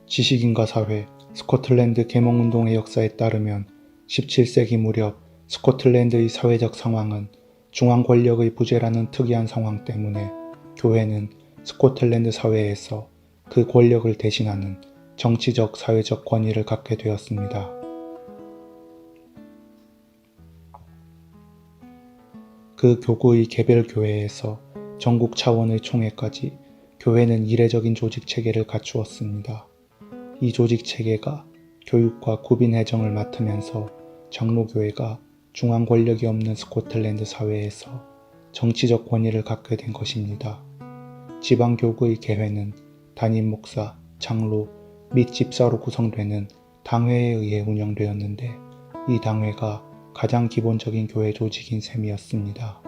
지식인과 사회, 스코틀랜드 계몽운동의 역사에 따르면 17세기 무렵 스코틀랜드의 사회적 상황은 중앙 권력의 부재라는 특이한 상황 때문에 교회는 스코틀랜드 사회에서 그 권력을 대신하는 정치적 사회적 권위를 갖게 되었습니다. 그 교구의 개별 교회에서 전국 차원의 총회까지 교회는 이례적인 조직 체계를 갖추었습니다. 이 조직 체계가 교육과 구빈 해정을 맡으면서 장로교회가 중앙 권력이 없는 스코틀랜드 사회에서 정치적 권위를 갖게 된 것입니다. 지방교구의 개회는 담임 목사, 장로 및 집사로 구성되는 당회에 의해 운영되었는데 이 당회가 가장 기본적인 교회 조직인 셈이었습니다.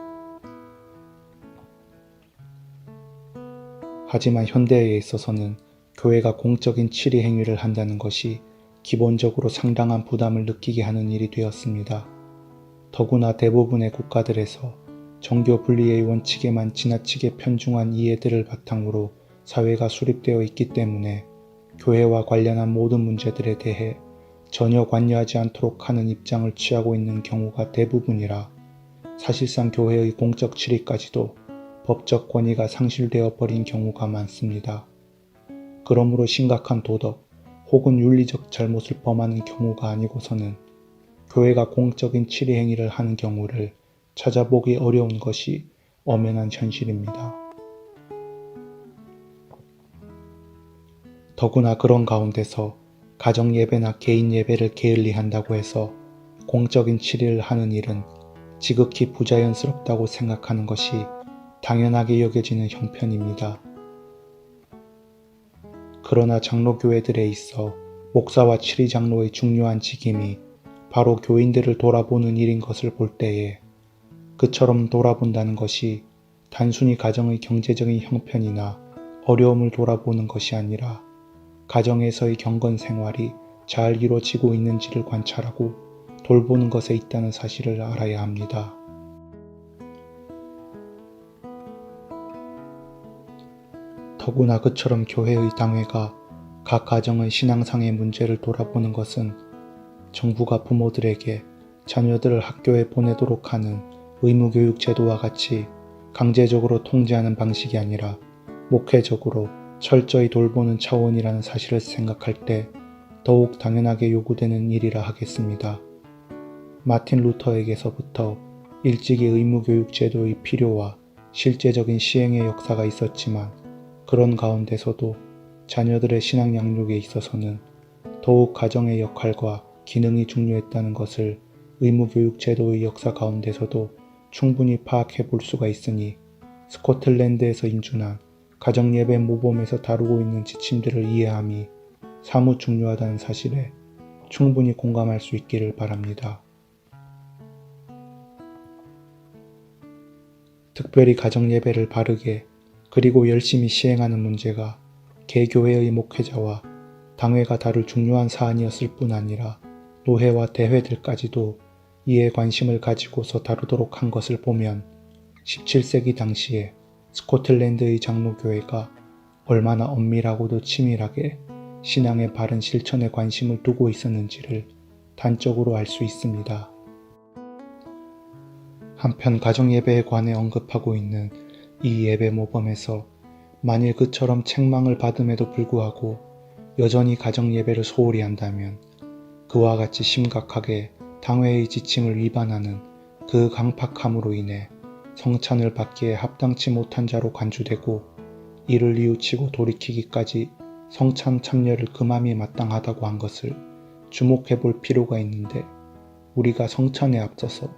하지만 현대에 있어서는 교회가 공적인 치리 행위를 한다는 것이 기본적으로 상당한 부담을 느끼게 하는 일이 되었습니다. 더구나 대부분의 국가들에서 종교 분리의 원칙에만 지나치게 편중한 이해들을 바탕으로 사회가 수립되어 있기 때문에 교회와 관련한 모든 문제들에 대해 전혀 관여하지 않도록 하는 입장을 취하고 있는 경우가 대부분이라 사실상 교회의 공적 치리까지도 법적 권위가 상실되어 버린 경우가 많습니다. 그러므로 심각한 도덕 혹은 윤리적 잘못을 범하는 경우가 아니고서는 교회가 공적인 치리 행위를 하는 경우를 찾아보기 어려운 것이 엄연한 현실입니다. 더구나 그런 가운데서 가정 예배나 개인 예배를 게을리한다고 해서 공적인 치리를 하는 일은 지극히 부자연스럽다고 생각하는 것이 당연하게 여겨지는 형편입니다. 그러나 장로교회들에 있어 목사와 치리장로의 중요한 직임이 바로 교인들을 돌아보는 일인 것을 볼 때에 그처럼 돌아본다는 것이 단순히 가정의 경제적인 형편이나 어려움을 돌아보는 것이 아니라 가정에서의 경건 생활이 잘 이루어지고 있는지를 관찰하고 돌보는 것에 있다는 사실을 알아야 합니다. 더구나 그처럼 교회의 당회가 각 가정의 신앙상의 문제를 돌아보는 것은 정부가 부모들에게 자녀들을 학교에 보내도록 하는 의무교육 제도와 같이 강제적으로 통제하는 방식이 아니라 목회적으로 철저히 돌보는 차원이라는 사실을 생각할 때 더욱 당연하게 요구되는 일이라 하겠습니다. 마틴 루터에게서부터 일찍이 의무교육 제도의 필요와 실제적인 시행의 역사가 있었지만 그런 가운데서도 자녀들의 신앙 양육에 있어서는 더욱 가정의 역할과 기능이 중요했다는 것을 의무교육 제도의 역사 가운데서도 충분히 파악해 볼 수가 있으니 스코틀랜드에서 인준한 가정예배 모범에서 다루고 있는 지침들을 이해함이 사뭇 중요하다는 사실에 충분히 공감할 수 있기를 바랍니다. 특별히 가정예배를 바르게 그리고 열심히 시행하는 문제가 개교회의 목회자와 당회가 다룰 중요한 사안이었을 뿐 아니라 노회와 대회들까지도 이에 관심을 가지고서 다루도록 한 것을 보면 17세기 당시에 스코틀랜드의 장로교회가 얼마나 엄밀하고도 치밀하게 신앙의 바른 실천에 관심을 두고 있었는지를 단적으로 알 수 있습니다. 한편 가정예배에 관해 언급하고 있는 이 예배 모범에서 만일 그처럼 책망을 받음에도 불구하고 여전히 가정예배를 소홀히 한다면 그와 같이 심각하게 당회의 지침을 위반하는 그 강팍함으로 인해 성찬을 받기에 합당치 못한 자로 간주되고 이를 뉘우치고 돌이키기까지 성찬 참여를 금함이 마땅하다고 한 것을 주목해 볼 필요가 있는데 우리가 성찬에 앞서서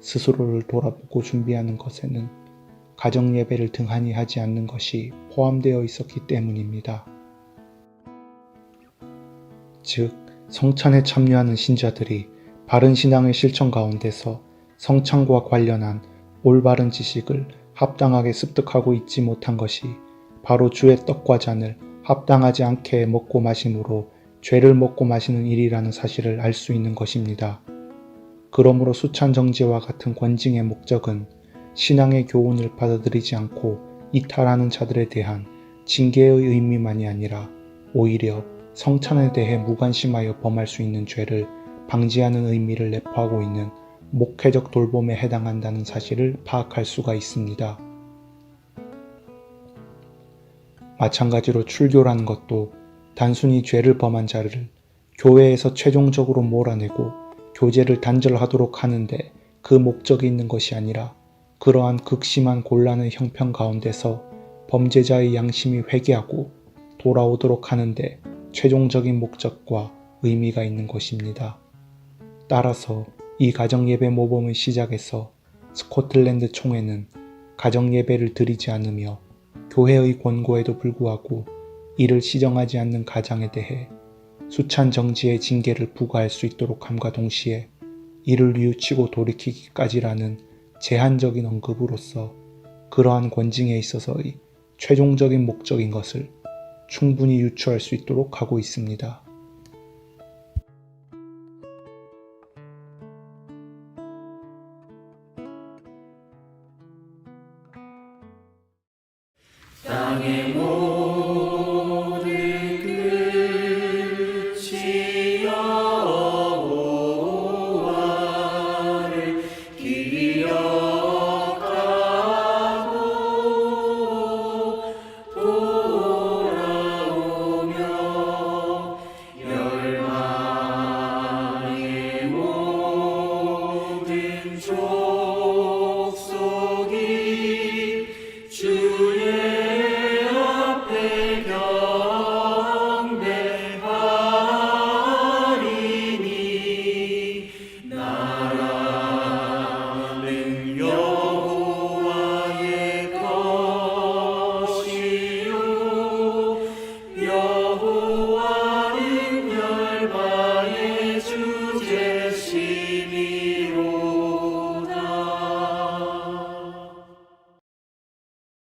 스스로를 돌아보고 준비하는 것에는 가정예배를 등한히 하지 않는 것이 포함되어 있었기 때문입니다. 즉, 성찬에 참여하는 신자들이 바른 신앙의 실천 가운데서 성찬과 관련한 올바른 지식을 합당하게 습득하고 있지 못한 것이 바로 주의 떡과 잔을 합당하지 않게 먹고 마심으로 죄를 먹고 마시는 일이라는 사실을 알 수 있는 것입니다. 그러므로 수찬정제와 같은 권징의 목적은 신앙의 교훈을 받아들이지 않고 이탈하는 자들에 대한 징계의 의미만이 아니라 오히려 성찬에 대해 무관심하여 범할 수 있는 죄를 방지하는 의미를 내포하고 있는 목회적 돌봄에 해당한다는 사실을 파악할 수가 있습니다. 마찬가지로 출교라는 것도 단순히 죄를 범한 자를 교회에서 최종적으로 몰아내고 교제를 단절하도록 하는데 그 목적이 있는 것이 아니라 그러한 극심한 곤란의 형편 가운데서 범죄자의 양심이 회개하고 돌아오도록 하는데 최종적인 목적과 의미가 있는 것입니다. 따라서 이 가정예배 모범의 시작에서 스코틀랜드 총회는 가정예배를 드리지 않으며 교회의 권고에도 불구하고 이를 시정하지 않는 가장에 대해 수찬 정지의 징계를 부과할 수 있도록 함과 동시에 이를 뉘우치고 돌이키기까지라는 제한적인 언급으로서 그러한 권징에 있어서의 최종적인 목적인 것을 충분히 유추할 수 있도록 하고 있습니다. 땅의